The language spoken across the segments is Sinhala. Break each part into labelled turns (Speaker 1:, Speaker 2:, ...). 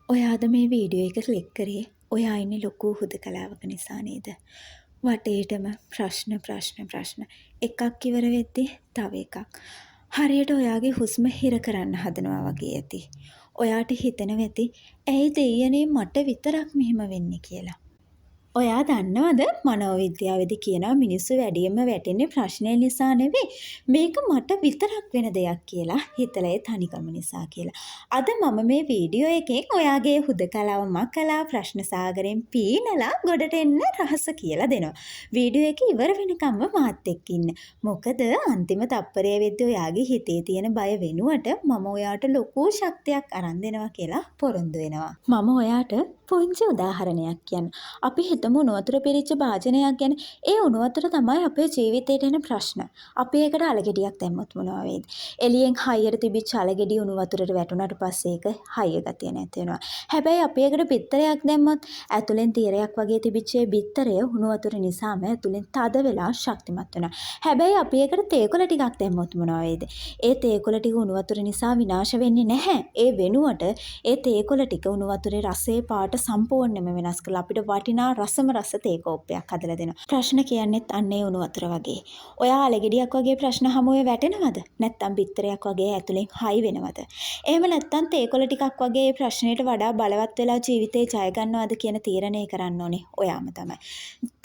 Speaker 1: ඔයාද මේ වීඩියෝ එක ක්ලික් කරේ ඔයා ඉන්නේ ලොකු හුදකලාවක නිසා නේද? වටේටම ප්‍රශ්න එකක් ඉවර වෙද්දී තව එකක්. හරියට ඔයාගේ හුස්ම හිර කරන්න හදනවා වගේ ඇති. ඔයාට හිතෙනවා ඇති ඇයි දෙයියනේ මට විතරක් මෙහෙම වෙන්නේ කියලා. ඔයා දන්නවද මනෝවිද්‍යාවේදී කියනවා මිනිස්සු වැඩියෙන්ම වැටෙන්නේ ප්‍රශ්නය නිසා නෙවෙයි මේක මට විතරක් වෙන දෙයක් කියලා හිතලා ඒ තනිකම නිසා කියලා. අද මම මේ වීඩියෝ එකෙන් ඔයාගේ හුදකලාව මකලා ප්‍රශ්න සාගරයෙන් පීනලා ගොඩට එන්න රහස කියලා දෙනවා. වීඩියෝ එක ඉවර වෙනකම්ම මාත් එක්ක ඉන්න. මොකද අන්තිම තප්පරය වෙද්දී ඔයාගේ හිතේ තියෙන බය වෙනුවට මම ඔයාට ලොකු ශක්තියක් අරන් දෙනවා කියලා පොරොන්දු වෙනවා. මම ඔයාට පුංචි උදාහරණයක් කියන්න. අපි හිතමු උණු වතුර පිරිච්ච භාජනයක් ගැන. ඒ උණු වතුර තමයි අපේ ජීවිතේට එන ප්‍රශ්න. අපි ඒකට අලගෙඩියක් දැම්මොත් මොනවා වෙයිද? එළියෙන් හයියට තිබිච්ච අලගෙඩිය උණු වතුරට වැටුණාට පස්සේ ඒක හයිය ගතිය නැති වෙනවා. හැබැයි අපි ඒකට බිත්තරයක් දැම්මොත් ඇතුලෙන් තීරයක් වගේ තිබිච්ච ඒ බිත්තරය උණු වතුර නිසාම ඇතුලෙන් තද වෙලා ශක්තිමත් වෙනවා. හැබැයි අපි ඒකට තේකොළ ටිකක් දැම්මොත් මොනවා වෙයිද? ඒ තේකොළ ටික උණු වතුර නිසා විනාශ වෙන්නේ නැහැ. ඒ වෙනුවට ඒ තේකොළ ටික උණු වතුරේ රසයේ පාට සම්පූර්ණයෙන්ම වෙනස් කරලා අපිට වටිනා රසම රස තේකෝප්පයක් හදලා දෙනවා. ප්‍රශ්න කියන්නේත් අන්නේ උණු වතුර වගේ. ඔයා අලගෙඩියක් වගේ ප්‍රශ්න හමුවේ වැටෙනවද? නැත්නම් බිත්තරයක් වගේ ඇතුලෙන් හයි වෙනවද? එහෙම නැත්නම් තේකොළ ටිකක් වගේ ප්‍රශ්නෙට වඩා බලවත් වෙලා ජීවිතේ ජය ගන්නවද කියන තීරණය කරන්න ඕනේ ඔයාම තමයි.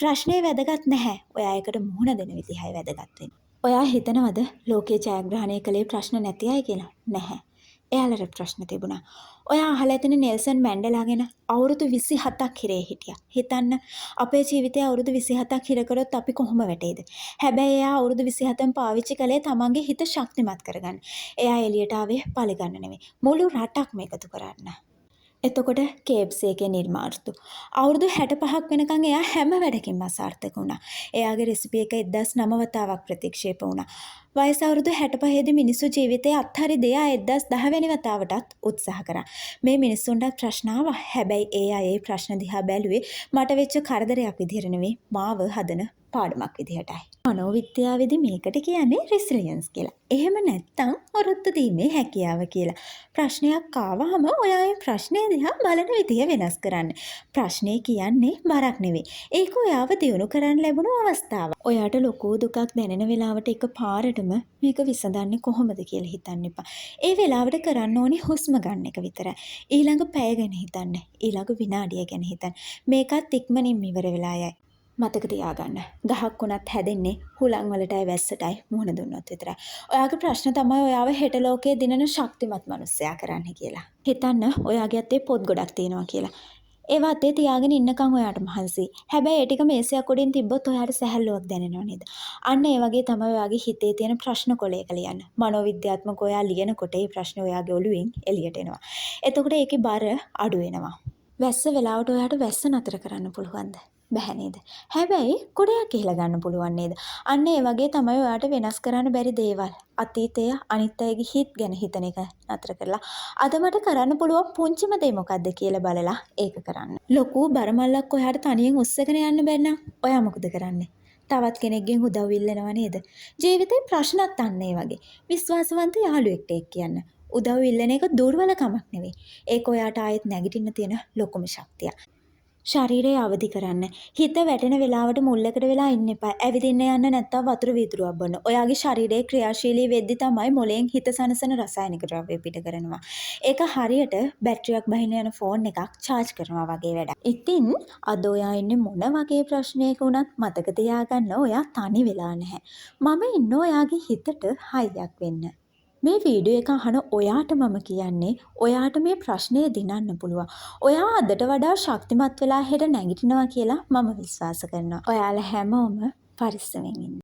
Speaker 1: ප්‍රශ්නේ වැදගත් නැහැ. ඔයා ඒකට මුහුණ දෙන විදිහයි වැදගත් වෙන්නේ. ඔයා හිතනවද ලෝකේ ජයග්‍රහණය කළේ ප්‍රශ්න නැති අය කියලා? නැහැ. එයාලට ප්‍රශ්න තිබුණා. ඔයා අහලා ඇතිනේ නෙල්සන් මැන්ඩෙලා ගැන අවුරුදු 27ක් හිරේ හිටියා. හිතන්න අපේ ජීවිතේ අවුරුදු 27ක් හිර කරොත් අපි කොහොම වැටෙයිද? හැබැයි එයා අවුරුදු 27න් පාවිච්චි කළේ තමන්ගේ හිත ශක්තිමත් කරගන්න. එයා එළියට ආවේ පරිගන්න නෙමෙයි. මුළු රටක්ම එකතු කරන්න. එතකොට KFC එකේ නිර්මාතෘ අවුරුදු 65ක් වෙනකන් එයා හැම වැඩකින්ම අසාර්ථක වුණා. එයාගේ රෙසිපි එක 1009 වතාවක් ප්‍රතික්ෂේප වුණා. වයස අවුරුදු 65 දී මිනිස්සු ජීවිතේ අත්හරි දෙයා 1010 වෙනි වතාවටත් උත්සාහ කරා. මේ මිනිස්සුන්ට ප්‍රශ්න ආවා. හැබැයි ඒ අය ඒ ප්‍රශ්න දිහා බැලුවේ මට වෙච්ච කරදරයක් විදිහට නෙවෙයි මාව හදන පාඩමක් විදිහටයි. මනෝවිද්‍යාවේදී මේකට කියන්නේ රෙසිලියන්ස් කියලා. එහෙම නැත්නම් වරොත්තු දීමේ හැකියාව කියලා. ප්‍රශ්නයක් ආවහම ඔයා ඒ ප්‍රශ්නේ දිහා බලන විදිය වෙනස් කරන්න. ප්‍රශ්නේ කියන්නේ බරක් නෙවෙයි. ඒක ඔයාව දියුණු කරන්න ලැබුණු අවස්ථාවක්. ඔයාට ලොකු දුකක් දැනෙන වෙලාවට එක පාරටම මේක විසඳන්නේ කොහොමද කියලා හිතන්න එපා. ඒ වෙලාවට කරන්න ඕනේ හුස්ම ගන්න එක විතරයි. ඊළඟ පැය ගැන හිතන්න. ඊළඟ විනාඩිය ගැන හිතන්න. මේකත් ඉක්මනින් ඉවර වෙලා යයි. මතක තියාගන්න. ගහක් වුණත් හැදෙන්නේ හුලං වලටයි වැස්සටයි මුහුණ දුන්නොත් විතරයි. ඔයාගේ ප්‍රශ්න තමයි ඔයාව හෙට ලෝකයේ දිනන ශක්තිමත් මිනිස්සයා කරන්නේ කියලා. හිතන්න ඔයාගේ අතේ පොත් ගොඩක් තියෙනවා කියලා. ඒව අතේ තියාගෙන ඉන්නකම් ඔයාට මහන්සි. හැබැයි ඒ ටික මේසයක් උඩින් තිබ්බොත් ඔයාට සැහැල්ලුවක් දැනෙනව නේද? අන්න ඒ වගේ තමයි ඔයාගේ හිතේ තියෙන ප්‍රශ්න කොලයක ලියන්න. මනෝවිද්‍යාත්මක ඔයා ලියනකොට ඒ ප්‍රශ්න ඔයාගේ ඔළුවෙන් එළියට එනවා. එතකොට ඒකේ බර අඩු වෙනවා. වැස්ස වෙලාවට ඔයාට වැස්ස නතර කරන්න පුළුවන්ද? බැහැ නේද? හැබැයි කුඩයක් කියලා ගන්න පුළුවන් නේද? අන්න ඒ වගේ තමයි ඔයාට වෙනස් කරන්න බැරි දේවල්. අතීතය අනිත් අයගේ හිත් ගැන හිතන එක නතර කරලා අද මට කරන්න පුළුවන් පුංචිම දේ මොකද්ද කියලා බලලා ඒක කරන්න. ලොකු බරමල්ලක් ඔයාට තනියෙන් උස්සගෙන යන්න බැන්න ඔයා මොකද කරන්නේ? තවත් කෙනෙක්ගෙන් උදව් ඉල්ලනව නේද? ජීවිතේ ප්‍රශ්නත් අන්න ඒ වගේ. විශ්වාසවන්ත යාළුවෙක්ට එක් කියන්න. උදව් ඉල්ලන එක දුර්වලකමක් නෙවෙයි. ඒක ඔයාට ආයෙත් නැගිටින්න තියෙන ලොකුම ශක්තියක්. ශරීරය අවදි කරන්න. හිත වැටෙන වෙලාවට මුල්ලකට වෙලා ඉන්න එපා. ඇවිදින්න යන්න නැත්තම් වතුර වීදුරුවක් බොන්න. ඔයාගේ ශරීරයේ ක්‍රියාශීලී වෙද්දි තමයි මොලෙන් හිත සනසන රසායනික ද්‍රව්‍ය පිට කරනවා. ඒක හරියට බැටරියක් බහින යන ෆෝන් එකක් charge කරනවා වගේ වැඩක්. ඉතින් අද ඔයා ඉන්නේ මොන වගේ ප්‍රශ්නයක වුණත් මතක තියාගන්න ඔයා තනි වෙලා නැහැ. මම ඉන්න ඔයාගේ හිතට හයියක් වෙන්න. මේ වීඩියෝ එක අහන ඔයාට මම කියන්නේ ඔයාට මේ ප්‍රශ්නය දිනන්න පුළුවන්. ඔයා අදට වඩා ශක්තිමත් වෙලා හෙට නැගිටිනවා කියලා මම විශ්වාස කරනවා. ඔයාලා හැමෝම පරිස්සමෙන් ඉන්න.